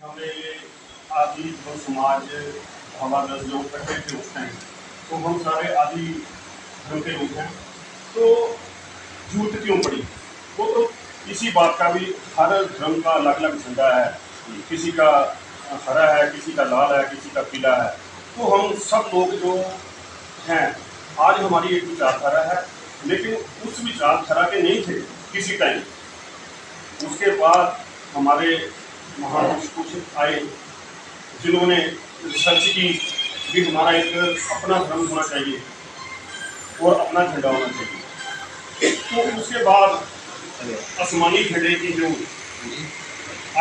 हमें आदि जो समाज हमारा जो इकट्ठे थे उस टाइम, तो हम सारे आदि धर्म के लोग हैं। तो जरूरत क्यों पड़ी? वो तो इसी बात का भी, हर धर्म का अलग अलग झंडा है, किसी का हरा है, किसी का लाल है, किसी का पीला है। तो हम सब लोग जो हैं, आज हमारी एक विचारधारा है, लेकिन उस विचारधारा के नहीं थे किसी टाइम। उसके बाद हमारे महापुरुष कुछ आए जिन्होंने रिसर्च की कि हमारा एक अपना धर्म होना चाहिए और अपना झंडा होना चाहिए। तो उसके बाद आसमानी झंडे की जो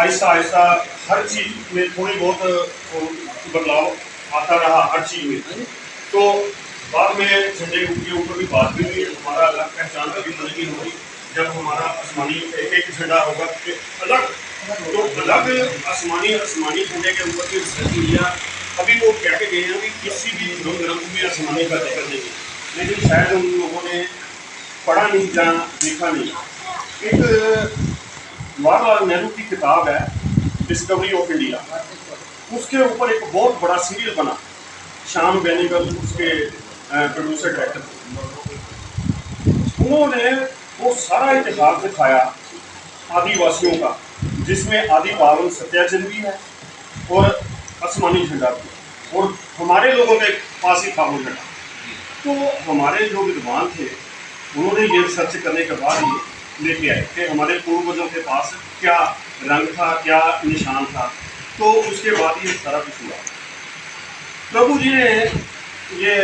आहिस्ता आहिस्ता हर चीज़ में थोड़ी बहुत बदलाव आता रहा हर चीज़ में। तो बाद में झंडे के ऊपर भी बात भी हुई, हमारा अलग पहचान भी बनेगी हमारी जब हमारा आसमानी एक झंडा होगा अलग। तो अलग आसमानी झंडे के ऊपर भी रिसर्च लिया। अभी वो कह के गए हैं कि किसी भी धर्म को भी आसमानी का जिक्र नहीं, लेकिन शायद उन लोगों ने पढ़ा नहीं या देखा नहीं। एक जवाहरलाल नेहरू की किताब है डिस्कवरी ऑफ इंडिया, उसके ऊपर एक बहुत बड़ा सीरियल बना, श्याम बेनेगल उसके प्रोड्यूसर डायरेक्टर। उन्होंने वो सारा इतिहास दिखाया आदिवासियों का, जिसमें आदि पावन सत्याचल भी है और आसमानी झंडा भी, और हमारे लोगों के पास ही था वो झंडा। तो हमारे जो विद्वान थे उन्होंने ये रिसर्च करने के बाद ही लेके आए कि हमारे पूर्वजों के पास क्या रंग था, क्या निशान था। तो उसके बाद ये सारा कुछ हुआ। प्रभु जी ने ये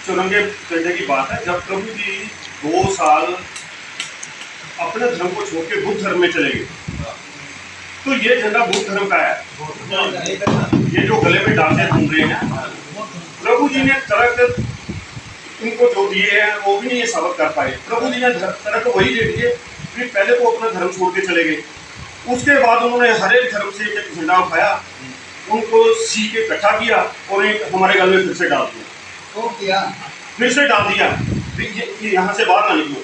चौरंगे झंडे की बात है, जब प्रभु जी 2 साल अपने धर्म को छोड़ के बुद्ध धर्म में चले गए, तो ये झंडा बुद्ध धर्म का है। ये जो गले में डालते घूम रहे हैं, प्रभु जी ने तरक इनको जो दिए हैं वो भी नहीं ये साबित कर पाए। प्रभु जी ने तरक वही दे दिए कि पहले वो अपना धर्म छोड़ के चले गए, उसके बाद उन्होंने हर एक धर्म से एक झंडा उठाया, उनको सी के इकट्ठा किया और एक हमारे गल में फिर से डाल दिया। तो क्या फिर से डाल दिया कि यहाँ से बाहर ना निकलो।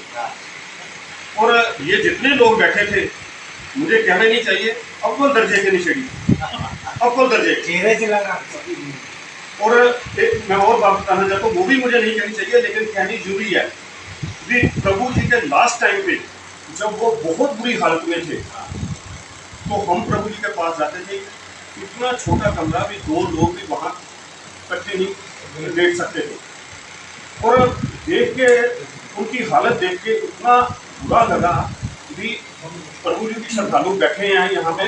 और ये जितने लोग बैठे थे, मुझे कहना नहीं चाहिए, अव्वल दर्जे के निषेधी, अव्वल दर्जे। चेहरे से लगा। और एक मैं और बात बताना चाहता हूँ, वो भी मुझे नहीं कहनी चाहिए लेकिन कहनी जरूरी है कि प्रभु जी के लास्ट टाइम पे जब वो बहुत बुरी हालत में थे, तो हम प्रभु जी के पास जाते थे, इतना छोटा कमरा भी 2 लोग भी वहाँ इकट्ठे नहीं देख सकते थे। और देख के उनकी हालत देख के इतना बुरा लगा कि प्रभु जी की श्रद्धालु बैठे हैं यहाँ पे,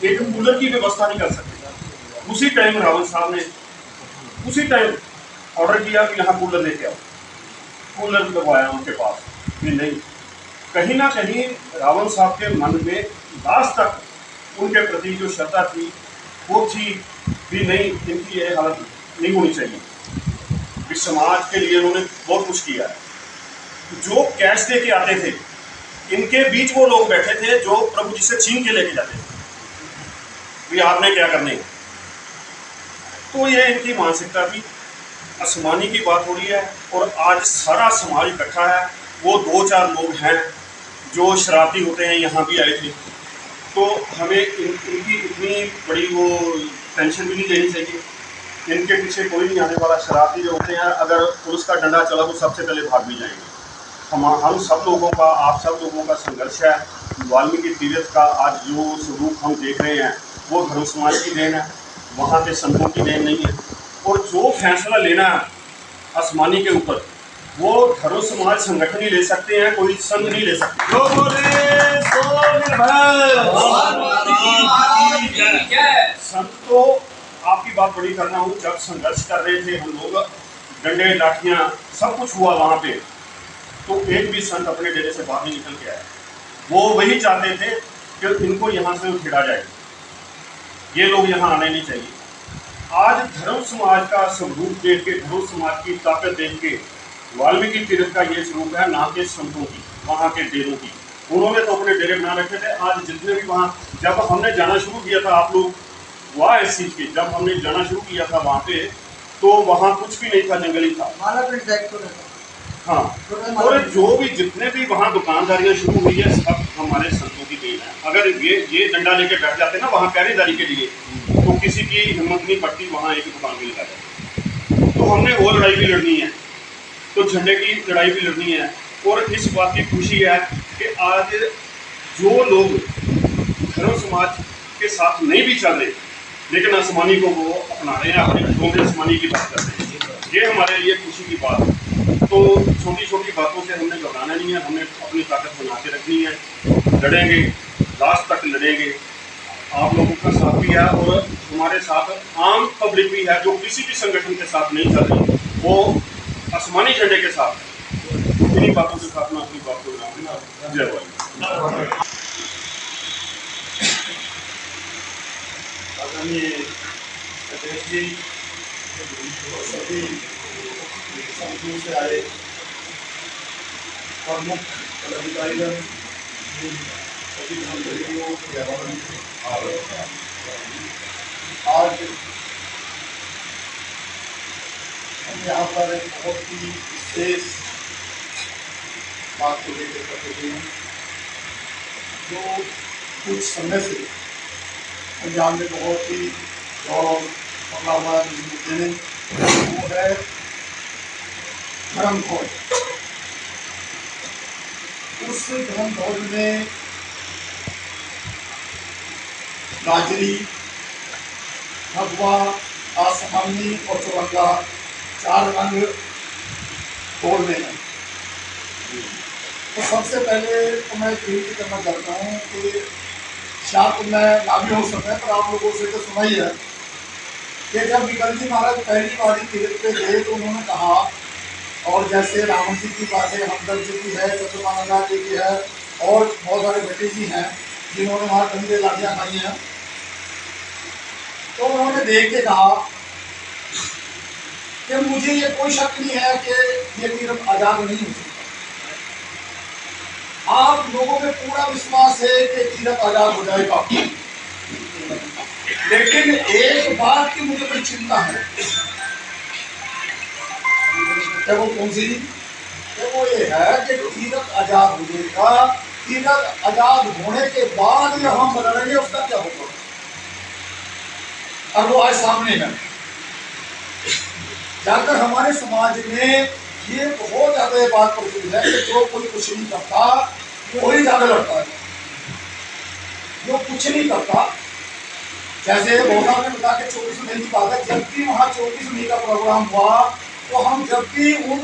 एक कूलर की व्यवस्था नहीं कर सकते। उसी टाइम रावण साहब ने उसी टाइम ऑर्डर किया कि यहाँ कूलर लेके आओ। कूलर लगवाया उनके पास कि नहीं, कहीं ना कहीं रावण साहब के मन में लास्ट तक उनके प्रति जो श्रद्धा थी वो थी कि नहीं, इनकी ये हालत नहीं होनी चाहिए। इस समाज के लिए उन्होंने बहुत कुछ किया है। जो कैश दे के आते थे, इनके बीच वो लोग बैठे थे जो प्रभु जी से छीन के लेके जाते थे, आपने क्या करने। तो ये इनकी मानसिकता थी। आसमानी की बात हो रही है और आज सारा समाज इकट्ठा है। वो 2-4 लोग हैं जो शरारती होते हैं, यहाँ भी आए थे। तो हमें इनकी इतनी बड़ी वो टेंशन भी नहीं लेनी चाहिए। इनके पीछे कोई नहीं आने वाला। शरारती जो होते हैं, अगर पुलिस का डंडा चला तो सबसे पहले भाग भी जाएंगे। हम सब लोगों का, आप सब लोगों का संघर्ष है। वाल्मीकि तीर्थ का आज जो स्वरूप हम देख रहे हैं वो धर्म समाज की देन है, वहाँ के संतों की देन नहीं है। और जो फैसला लेना है आसमानी के ऊपर, वो धर्म समाज संगठन ही ले सकते हैं, कोई संघ नहीं ले सकते। संत तो आपकी बात बड़ी करना हूँ, जब संघर्ष कर रहे थे हम लोग, डंडे लाठियाँ सब कुछ हुआ वहाँ पे, तो एक भी संत अपने डेरे से बाहर नहीं निकल के आया। वो वही चाहते थे कि इनको यहाँ से उखेड़ा जाए, ये लोग यहाँ आने नहीं चाहिए। आज धर्म समाज का स्वरूप देख के, धर्म समाज की ताकत देख के, वाल्मीकि तीर्थ का ये स्वरूप है, ना के संतों की, वहाँ के डेरों की। उन्होंने तो अपने डेरे बना रखे थे। आज जितने भी वहाँ, जब हमने जाना शुरू किया था, आप लोग वहाँ इस चीज़ के, जब हमने जाना शुरू किया था वहाँ पे, तो वहाँ कुछ भी नहीं था, जंगली था। हाँ, और जो भी जितने भी वहाँ दुकानदारियाँ शुरू हुई है, सब हमारे संतों की यकीन है। अगर ये डंडा लेके बैठ जाते ना वहाँ पहरेदारी के लिए, तो किसी की हिम्मत नहीं पड़ती वहाँ एक दुकान भी लगा जाए। तो हमने वो लड़ाई भी लड़नी है, तो झंडे की लड़ाई भी लड़नी है। और इस बात की खुशी है कि आज जो लोग धर्म समाज के साथ नहीं भी चल रहे, लेकिन आसमानी को वो अपना रहे हैं, अपने घरों में आसमानी की बात कर रहे हैं। ये हमारे लिए खुशी की बात है। तो छोटी छोटी बातों से हमने घबराना नहीं है, हमने अपनी ताकत बना के रखनी है। लड़ेंगे, लास्ट तक लड़ेंगे। आप लोगों का साथ भी है और हमारे साथ आम पब्लिक भी है, जो किसी भी संगठन के साथ नहीं चल रही, वो आसमानी झंडे के साथ है। इन्हीं बातों के साथ मैं अपनी बात को विराम। जय वाहिनी। आदरणीय अध्यक्ष जी और सभी समितियों से आए प्रमुख पदाधिकारीगण, सभी धर्मगुरुओं के आह्वान आज हम यहाँ पर एक बहुत ही विशेष बात को लेकर करते हैं, जो कुछ समय से पंजाब में बहुत ही गौरव पकड़ा हुआ है, वो है धर्म ध्वज। उस धर्म ध्वज में गाजरी, भगवा, आसमानी और चौरंगा 4 रंग ढोल में है। तो सबसे पहले तो मैं विनती करना चाहता हूँ कि शायद मैं ना भी हो सकता, पर आप लोगों से तो सुना ही है कि जब विकल जी महाराज पहली बारी तीर्थ पे गए तो उन्होंने कहा, और जैसे रावण जी की बात है, हमदर्द जी की है, सत्यमानंदा जी की है, और बहुत सारे बेटे जी हैं जिन्होंने वहाँ गंदे लाठियाँ खाई हैं, तो उन्होंने देख के कहा कि मुझे ये कोई शक नहीं है कि ये तीर्थ आज़ाद नहीं हो सकता। आप लोगों में पूरा विश्वास है कि तीर्थ आजाद हो जाएगा, लेकिन एक बात की मुझे बड़ी चिंता है। क्या वो कौन सी? वो ये है कि तीर्थ आजाद हो जाएगा, तीर्थ आजाद होने के बाद जो हम बदलेंगे उसका क्या होगा, और वो आज सामने है। जाकर हमारे समाज में ये बहुत ज्यादा बात प्रचलित है कि जो कोई कुछ नहीं करता वही ज्यादा लड़ता है, जो कुछ नहीं करता। जैसे बहुत ने बता के 24 मई की बात है, जब भी वहाँ 24 मई का प्रोग्राम हुआ तो हम जब भी उन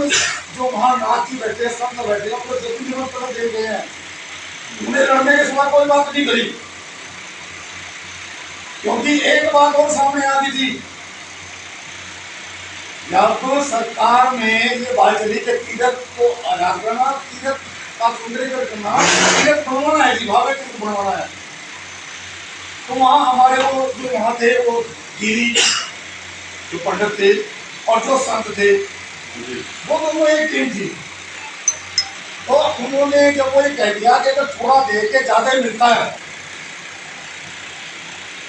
जो वहाँ नाची बैठे, संत बैठे, उनको जब भी जरूरत पड़ दे गए हैं, उन्हें लड़ने के सिवा कोई बात नहीं करी, क्योंकि एक बात और सामने आ गई थी। जब सरकार में ये बात चली कि तीर्थ को आजाद करना, तीर्थ का सुंदरीकरण करना, तीर्थ बनवाना है जी, भावे तीर्थ बनवाना है, तो वहाँ हमारे वो जो यहाँ थे वो गिरी जो पंडित थे और जो संत थे वो दोनों एक टीम थी। तो उन्होंने जब वो ये कह दिया कि अगर थोड़ा दे के ज्यादा ही मिलता है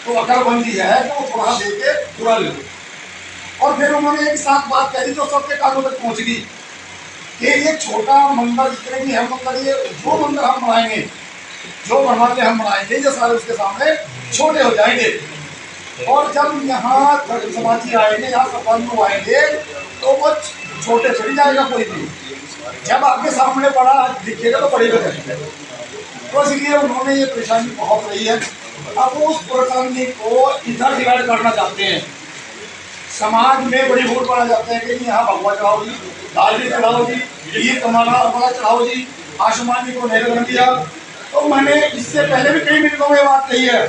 तो अकलबंदी है, तो वो थोड़ा दे के पूरा ले लो। और फिर उन्होंने एक साथ बात कह दी जो सबके कानों तक पहुंच गई कि ये छोटा मंदिर जितने भी है मंदिर, ये जो मंदिर हम बनाएंगे, जो बनवाते हम बनाएंगे, ये सारे उसके सामने छोटे हो जाएंगे। और जब यहाँ समाजी आएंगे, यहाँ सरपंच लोग आएंगे, तो वो छोटे चढ़ी जाएगा कोई भी, जब आपके सामने बड़ा दिखेगा तो बड़ी वजह। तो इसलिए उन्होंने ये परेशानी बहुत रही है। अब वो उस परेशानी को इधर डिवाइड करना चाहते हैं, समाज में बड़ी वोट पड़ा जाते हैं कि यहाँ भगवा चढ़ाओ जी, दाल चढ़ाओ जी, ये कमाला चढ़ाओ जी, आसमान जी को नहीं लगन दिया। तो मैंने इससे पहले भी कई मीटिंगों में बात कही है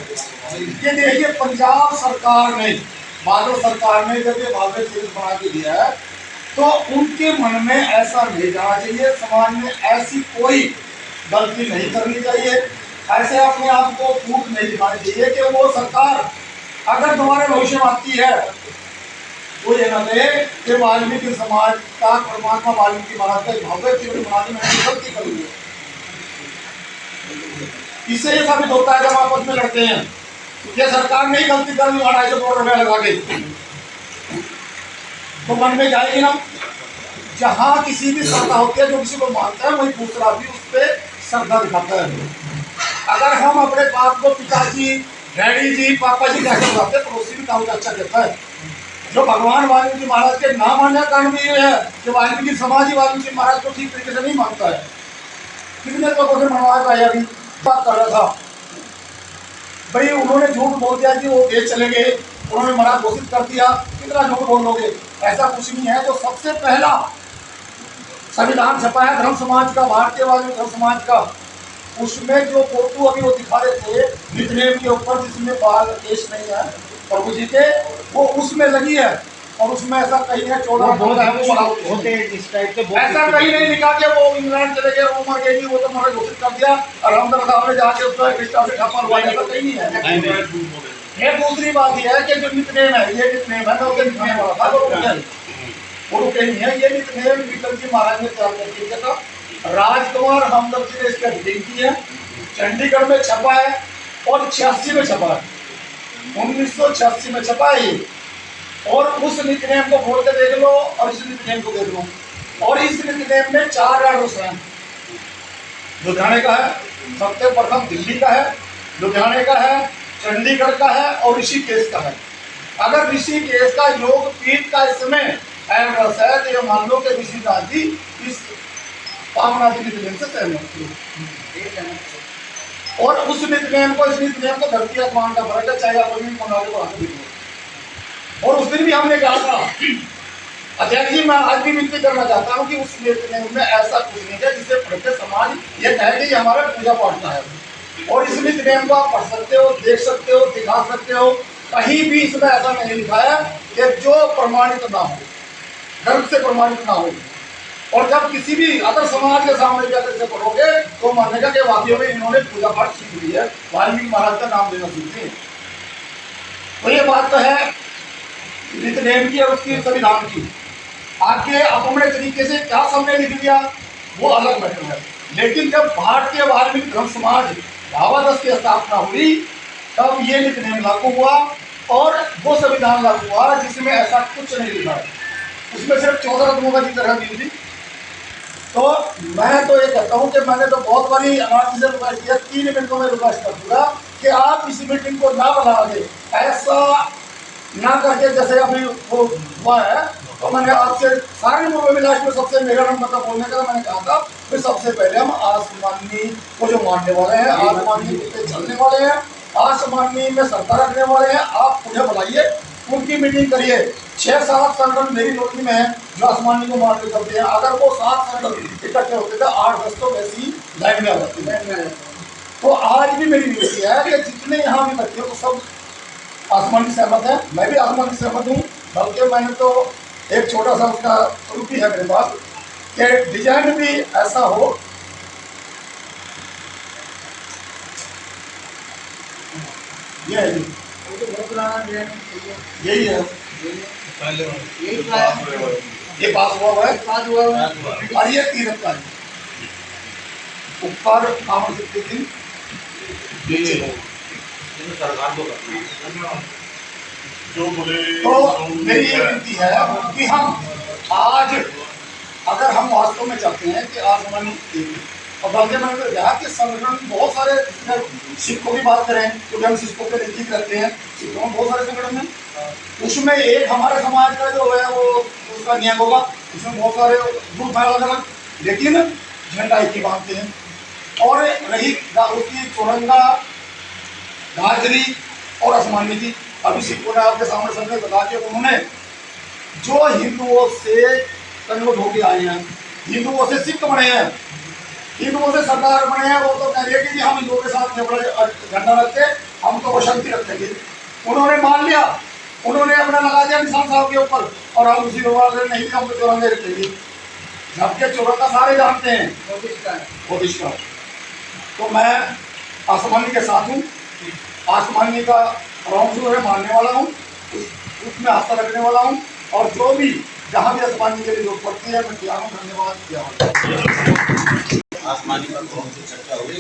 कि देखिए पंजाब सरकार ने, बादल सरकार ने जब ये बादल तीर्थ बना के दिया है तो उनके मन में ऐसा नहीं जाना चाहिए, समाज में ऐसी कोई गलती नहीं करनी चाहिए, ऐसे अपने आप को फूट नहीं दिखानी चाहिए कि वो सरकार अगर तुम्हारे भविष्य में आती है तो ये ना कहे कि वाल्मीकि समाज का, परमात्मा वाल्मीकि महाराज का भव्य तीर्थ बनाने में गलती करूंगी। इससे ये साबित होता है जब आपस में लड़ते हैं कि सरकार ने गलती कर ली, 250 करोड़ रुपया लगा के, तो मन में जाएगी ना। जहाँ किसी भी श्रद्धा होती है, जो किसी को मानता है वही दूसरा भी उस पर श्रद्धा दिखाता है। अगर हम अपने बाप को पिताजी, डैडी जी, पापा जी कहकर बुलाते हैं, पड़ोसी भी काम अच्छा कहता है। जो भगवान वाल्मीकि महाराज के ना मानने का कारण भी ये है कि वाल्मीकि समाज ही वाल्मीकि महाराज को ठीक तरीके से नहीं मानता है। कितने लोगों से मनवाज भाई अभी बात कर रहा था भाई, उन्होंने झूठ बोल दिया कि वो देश चले गए, उन्होंने मना घोषित कर दिया, कितना झूठ बोल लोगे? ऐसा कुछ नहीं है। जो सबसे पहला संविधान छपा है धर्म समाज का, भारतीय वाल्मीकि धर्म समाज का, उसमें जो फोटो अभी वो दिखा रहे थे नितनेम के ऊपर, जिसमें बाल केश नहीं है प्रभु जी के, वो उसमें लगी है। और उसमें ऐसा कहीं है 14 होते इस टाइप के ऐसा कहीं नहीं लिखा कि वो इंग्लैंड चले गए, वो मर गई, वो तो मरे घोषित कर दिया और हम साहब ने जाके उसको क्रिस्टा से ठप्पा हुआ, ऐसा कहीं नहीं है। ये दूसरी बात यह है कि जो नितनेम है, ये नितनेम है, मैं नितनेम वाला था वो रुके नहीं है। ये नितनेम विठल जी महाराज ने तैयार करके दिया था। राजकुमार हमदर्द जी ने इसकी एडिटिंग की है, चंडीगढ़ में छपा है और 86 में छपा है, 1986 में छपा है ये। और उस नितनेम को खोल के देख लो और इस नितनेम को देख लो, और इस नितनेम में 4 एड्रेस हैं। लुधियाने का है, सबसे प्रथम दिल्ली का है, लुधियाने का है, चंडीगढ़ का है और ऋषिकेश का है। अगर ऋषिकेश का योग पीठ का इसमें एड्रेस है तो ये मान लो कि ऋषिदास जी इस पावनादि नितनेम से सहमत थे। और उस नितनेम को, इस नितनेम को धरती आसमान का फर्क है, चाहे आप अभी मंगाले को आगे। और उस दिन भी हमने कहा था अध्यक्ष जी, मैं आज भी विनती करना चाहता हूँ कि उस नितनेम में ऐसा कुछ नहीं है जिससे पढ़ते समाज ये कहे कि ये हमारा पूजा पाठ का है। और इस नितनेम को आप पढ़ सकते हो, देख सकते हो, दिखा सकते हो, कहीं भी इसमें ऐसा नहीं लिखा है कि जो प्रमाणित ना हो, गर्भ से प्रमाणित ना हो। और जब किसी भी अगर समाज के सामने जाकर से पढ़ोगे तो मानेगा कि वाकई में इन्होंने पूजा पाठ सीख ली है, वाल्मीकि महाराज का नाम लेना सीखते हैं। तो ये बात तो है नितनेम की और उसकी संविधान की। आगे अपने तरीके से क्या सबने लिख लिया वो अलग मैटर है। लेकिन जब भारतीय वाल्मीकि धर्म समाज भावादश की स्थापना हुई तब ये नितनेम लागू हुआ और वो संविधान लागू हुआ जिसमें ऐसा कुछ नहीं लिखा है। उसमें सिर्फ 14 रत्नों का जिक्र दी थी। तो मैं तो ये कहता हूँ कि मैंने तो बहुत बारी अनाथ से रिक्वेस्ट किया, 3 मिनटों में रिक्वेस्ट कर दूंगा कि आप इस मीटिंग को ना बना दे, ऐसा ना करके जैसे अभी वो हुआ है। तो मैंने आपसे सारे लोगों में लास्ट में सबसे मेरा नाम मतलब बोलने का मैंने कहा था कि सबसे पहले हम आसमानी को जो मानने वाले हैं, आसमानी पे चलने वाले हैं, आसमानी में सरकार रखने वाले हैं, आप मुझे बुलाइए, उनकी मीटिंग करिए। 6-7 संगठन मेरी नौकरी में है जो आसमानी को मान के चलते हैं। अगर वो 7 संगठन इकट्ठे होते थे 8-10 तो वैसी लाइन में आ जाती है। तो आज भी मेरी नियुक्ति है कि जितने यहाँ भी बच्चे तो सब आसमानी सहमत है, मैं भी आसमानी सहमत हूँ। बल्कि मैंने तो एक छोटा सा उसका रूप भी है मेरे पास कि डिजाइन भी ऐसा हो, ये है जी, यही है, ये पास हुआ है और ये 3 का है ऊपर काम सकते थे सरकार को करना जो बोले। तो मेरी ये विनती है कि हम आज अगर हम वास्तव में चाहते हैं कि आसमानी और बल्कि मैंने कहा कि संगठन बहुत सारे, सिखों की बात करें क्योंकि हम सिखों के नजदीक रहते हैं, सिखों में बहुत सारे संगठन हैं। उसमें एक हमारे समाज का जो है वो उसका नियम होगा, उसमें बहुत सारे ग्रुप है अलग अलग, लेकिन झंडा एक ही बांधते हैं। और रही उसकी चौरंगा, गाजरी और आसमानी की, अभी सिखों ने आपके सामने सबने बता के उन्होंने जो हिंदुओं से कन्वर्ट होके आए हैं, हिंदुओं से सिख बने हैं, हिंदुओं से सरदार बने हैं, वो तो कह रही है कि हम हिंदुओं के साथ बड़े झंडा रखते, हम तो शांति रखेंगे। उन्होंने मान लिया, उन्होंने अपना लगा दिया निशान साहब के ऊपर और हम उसी व्यवहार नहीं हम तो चौरंगे रखेंगे। जबकि चौरंगा सारे जानते हैं बहुत। तो मैं आसमानी के साथ हूँ, आसमानी का राउंड मानने वाला हूँ, उसमें आस्था रखने वाला हूँ। और जो भी जहाँ भी आसमानी के लिए जरूरत पड़ती है मैं तैयार हूँ। धन्यवाद। आसमानी पर कौन सी चर्चा हुई?